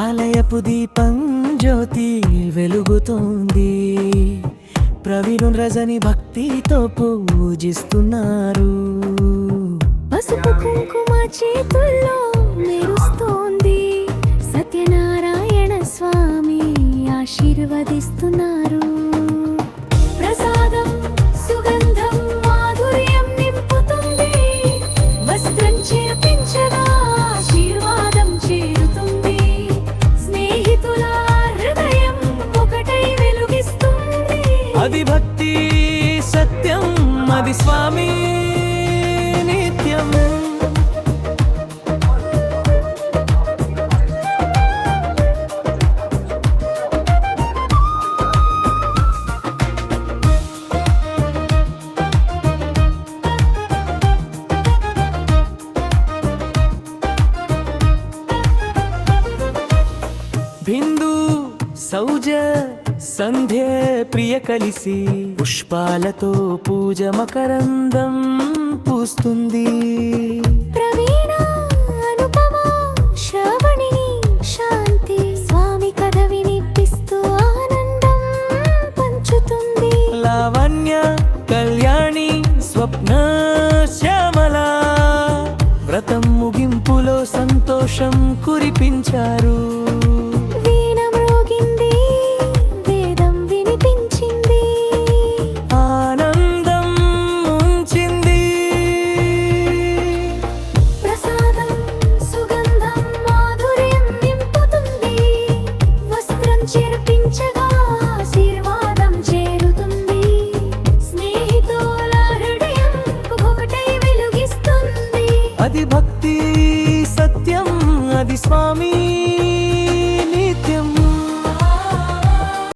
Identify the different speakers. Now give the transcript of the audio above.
Speaker 1: ఆలయపు దీపం జ్యోతి వెలుగుతోంది. ప్రవీణ్ రజని భక్తితో పూజిస్తున్నారు.
Speaker 2: పసుపు కుంకుమ చేతుల్లో మెరుస్తోంది. సత్యనారాయణ స్వామి ఆశీర్వదిస్తున్నారు. ప్రసాదం సుగంధం మాధుర్యం నింపుతుంది. వస్త్రం చేర్పించగా ఆశీర్వాదం చేరుతుంది. స్నేహితుల హృదయం ఒకటై వెలుగిస్తుంది.
Speaker 1: అది భక్తి సత్యం, అది స్వామి నిత్యం. బిందు సౌజ సంధ్య ప్రియ కలిసి పుష్పాలతో పూజ మకరందం పూస్తుంది.
Speaker 2: ప్రవీణ అనుపమ శ్రవణి శాంతి స్వామి కథ వినిపిస్తూ ఆనందం పంచుతుంది.
Speaker 1: లావణ్య కళ్యాణి స్వప్న శ్యామల వ్రతం ముగింపులో సంతోషం కురిపించారు.
Speaker 2: వీణ మ్రోగింది, వేదం వినిపించింది.
Speaker 1: ఆనందం ఉంచింది.
Speaker 2: ప్రసాదం సుగంధం మాధుర్యం నింపుతుంది. వస్త్రం చేర్పించగా ఆశీర్వాదం చేరుతుంది. స్నేహితుల హృదయం ఒకటై వెలుగిస్తుంది.
Speaker 1: అది భక్తి సత్యం, అది స్వామి